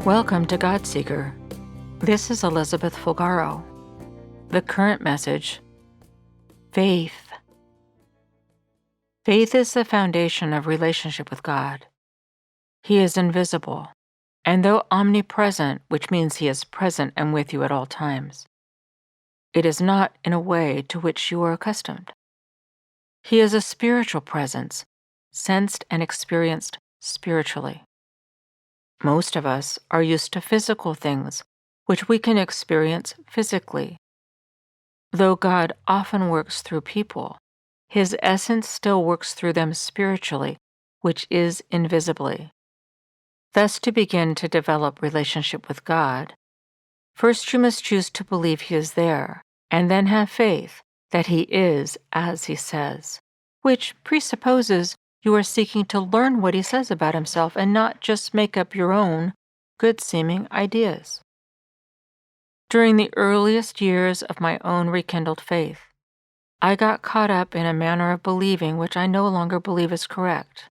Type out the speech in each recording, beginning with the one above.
Welcome to God Seeker. This is Elizabeth Fulgaro. The current message: faith. Faith is the foundation of relationship with God. He is invisible, and though omnipresent, which means He is present and with you at all times, it is not in a way to which you are accustomed. He is a spiritual presence, sensed and experienced spiritually. Most of us are used to physical things, which we can experience physically. Though God often works through people, His essence still works through them spiritually, which is invisibly. Thus, to begin to develop relationship with God, first you must choose to believe He is there, and then have faith that He is as He says, which presupposes you are seeking to learn what He says about Himself and not just make up your own good-seeming ideas. During the earliest years of my own rekindled faith, I got caught up in a manner of believing which I no longer believe is correct,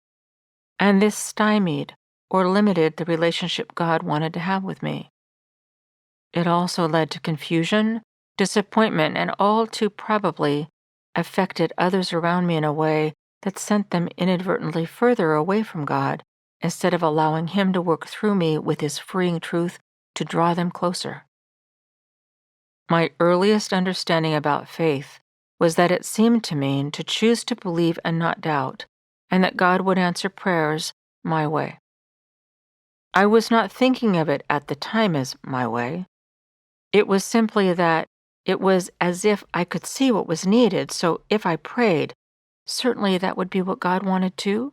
and this stymied or limited the relationship God wanted to have with me. It also led to confusion, disappointment, and all too probably affected others around me in a way that sent them inadvertently further away from God instead of allowing Him to work through me with His freeing truth to draw them closer. My earliest understanding about faith was that it seemed to mean to choose to believe and not doubt, and that God would answer prayers my way. I was not thinking of it at the time as my way. It was simply that it was as if I could see what was needed, so if I prayed, certainly that would be what God wanted too.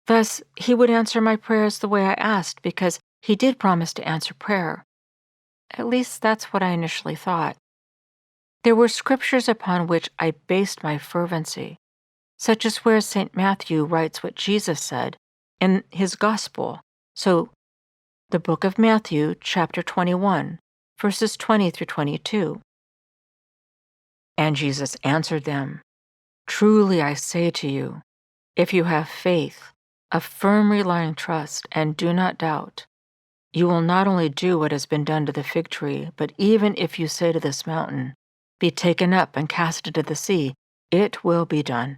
Thus, He would answer my prayers the way I asked because He did promise to answer prayer. At least that's what I initially thought. There were scriptures upon which I based my fervency, such as where St. Matthew writes what Jesus said in his Gospel. So, the book of Matthew, chapter 21, verses 20 through 22. And Jesus answered them, "Truly I say to you, if you have faith, a firm relying trust, and do not doubt, you will not only do what has been done to the fig tree, but even if you say to this mountain, 'Be taken up and cast into the sea,' it will be done.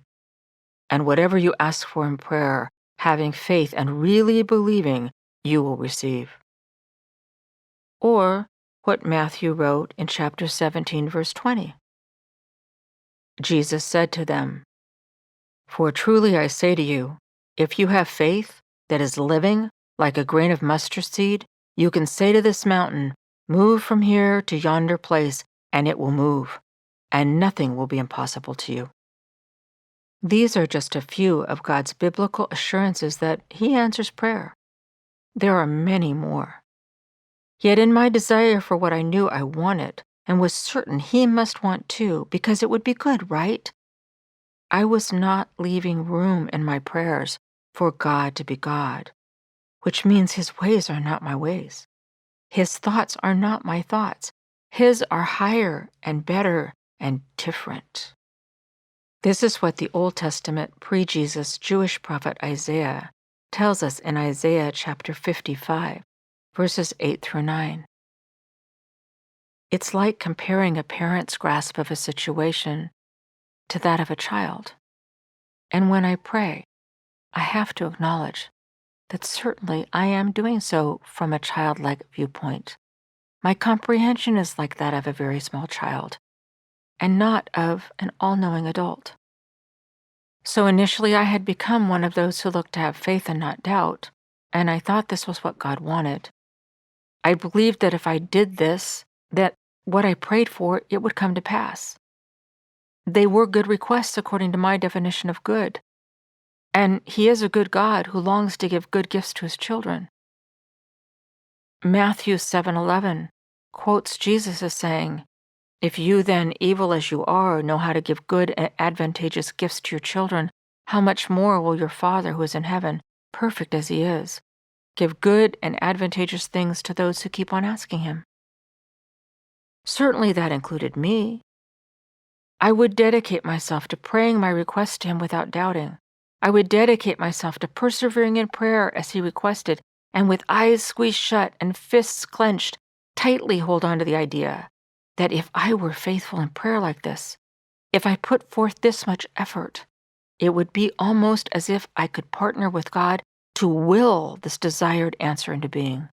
And whatever you ask for in prayer, having faith and really believing, you will receive." Or what Matthew wrote in chapter 17, verse 20. Jesus said to them, "For truly I say to you, if you have faith that is living like a grain of mustard seed, you can say to this mountain, 'Move from here to yonder place,' and it will move, and nothing will be impossible to you." These are just a few of God's biblical assurances that He answers prayer. There are many more. Yet in my desire for what I knew I wanted, and was certain He must want too, because it would be good, right? I was not leaving room in my prayers for God to be God, which means His ways are not my ways. His thoughts are not my thoughts. His are higher and better and different. This is what the Old Testament pre-Jesus Jewish prophet Isaiah tells us in Isaiah chapter 55, verses 8 through 9. It's like comparing a parent's grasp of a situation to that of a child. And when I pray, I have to acknowledge that certainly I am doing so from a childlike viewpoint. My comprehension is like that of a very small child, and not of an all-knowing adult. So initially I had become one of those who looked to have faith and not doubt, and I thought this was what God wanted. I believed that if I did this, that what I prayed for, it would come to pass. They were good requests according to my definition of good. And He is a good God who longs to give good gifts to His children. Matthew 7:11 quotes Jesus as saying, "If you then, evil as you are, know how to give good and advantageous gifts to your children, how much more will your Father who is in heaven, perfect as He is, give good and advantageous things to those who keep on asking Him?" Certainly that included me. I would dedicate myself to praying my request to Him without doubting. I would dedicate myself to persevering in prayer as He requested and with eyes squeezed shut and fists clenched, tightly hold on to the idea that if I were faithful in prayer like this, if I put forth this much effort, it would be almost as if I could partner with God to will this desired answer into being.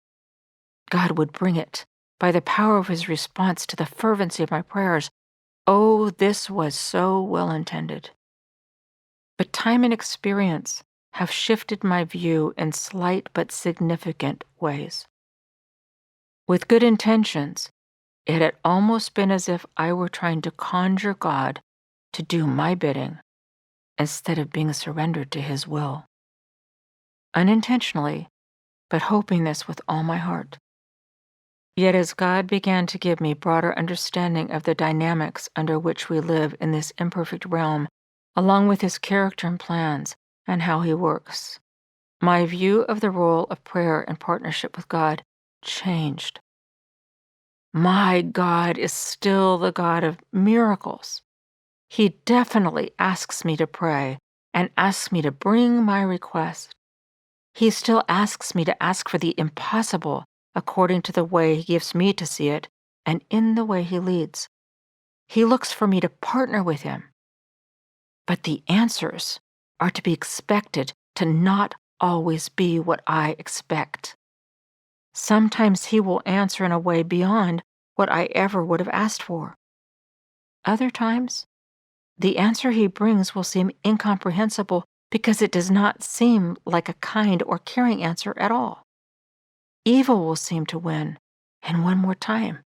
God would bring it by the power of his response to the fervency of my prayers. Oh, this was so well intended. But time and experience have shifted my view in slight but significant ways. With good intentions, it had almost been as if I were trying to conjure God to do my bidding instead of being surrendered to his will. Unintentionally, but hoping this with all my heart. Yet as God began to give me broader understanding of the dynamics under which we live in this imperfect realm, along with his character and plans and how he works, my view of the role of prayer and partnership with God changed. My God is still the God of miracles. He definitely asks me to pray and asks me to bring my request. He still asks me to ask for the impossible according to the way he gives me to see it and in the way he leads. He looks for me to partner with him. But the answers are to be expected to not always be what I expect. Sometimes he will answer in a way beyond what I ever would have asked for. Other times, the answer he brings will seem incomprehensible because it does not seem like a kind or caring answer at all. Evil will seem to win, and one more time,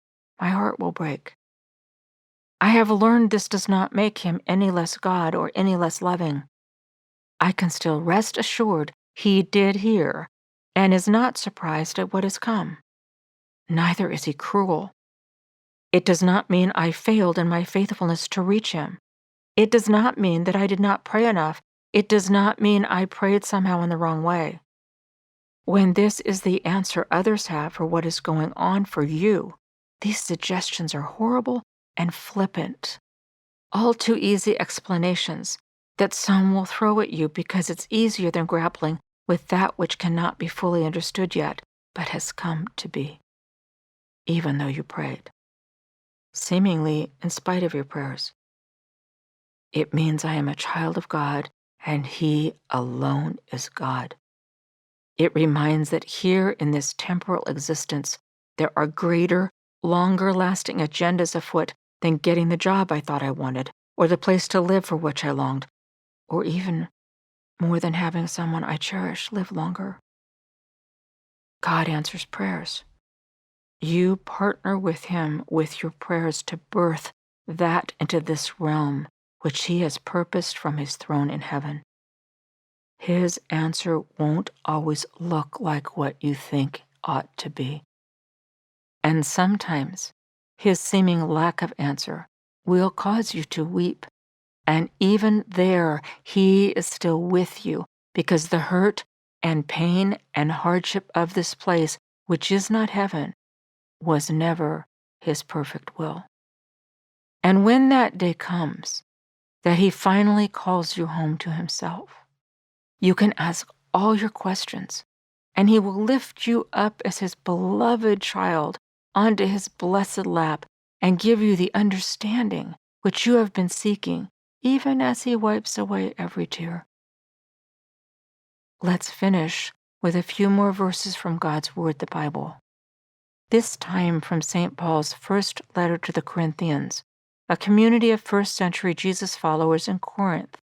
my heart will break. I have learned this does not make him any less God or any less loving. I can still rest assured he did hear and is not surprised at what has come. Neither is he cruel. It does not mean I failed in my faithfulness to reach him. It does not mean that I did not pray enough. It does not mean I prayed somehow in the wrong way. When this is the answer others have for what is going on for you, these suggestions are horrible and flippant. All too easy explanations that some will throw at you because it's easier than grappling with that which cannot be fully understood yet, but has come to be, even though you prayed, seemingly in spite of your prayers. It means I am a child of God, and he alone is God. It reminds that here in this temporal existence, there are greater, longer-lasting agendas afoot than getting the job I thought I wanted, or the place to live for which I longed, or even more than having someone I cherish live longer. God answers prayers. You partner with him with your prayers to birth that into this realm which he has purposed from his throne in heaven. His answer won't always look like what you think ought to be. And sometimes his seeming lack of answer will cause you to weep. And even there, he is still with you because the hurt and pain and hardship of this place, which is not heaven, was never his perfect will. And when that day comes, that he finally calls you home to himself, you can ask all your questions, and he will lift you up as his beloved child onto his blessed lap and give you the understanding which you have been seeking, even as he wipes away every tear. Let's finish with a few more verses from God's Word, the Bible. This time from St. Paul's first letter to the Corinthians, a community of first-century Jesus followers in Corinth,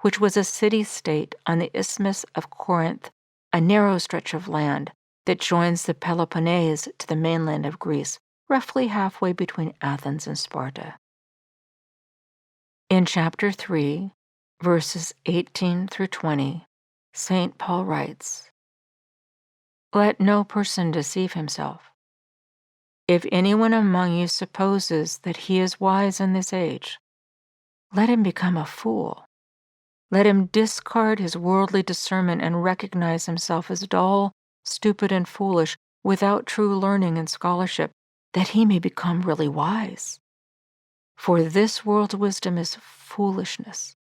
which was a city-state on the Isthmus of Corinth, a narrow stretch of land that joins the Peloponnese to the mainland of Greece, roughly halfway between Athens and Sparta. In chapter 3, verses 18 through 20, St. Paul writes, "Let no person deceive himself. If anyone among you supposes that he is wise in this age, let him become a fool. Let him discard his worldly discernment and recognize himself as dull, stupid, and foolish, without true learning and scholarship, that he may become really wise. For this world's wisdom is foolishness,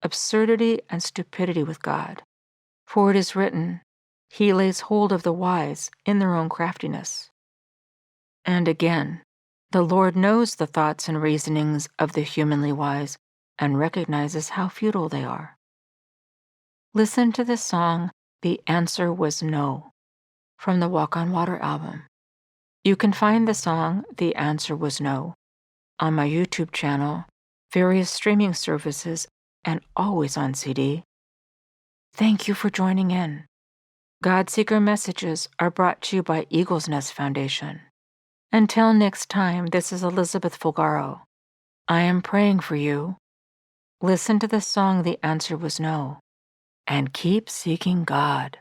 absurdity, and stupidity with God. For it is written, He lays hold of the wise in their own craftiness. And again, the Lord knows the thoughts and reasonings of the humanly wise and recognizes how futile they are. Listen to the song, "The Answer Was No," from the Walk on Water album. You can find the song, "The Answer Was No," on my YouTube channel, various streaming services, and always on CD. Thank you for joining in. God Seeker Messages are brought to you by Eagle's Nest Foundation. Until next time, this is Elizabeth Fulgaro. I am praying for you. Listen to the song, "The Answer Was No," and keep seeking God.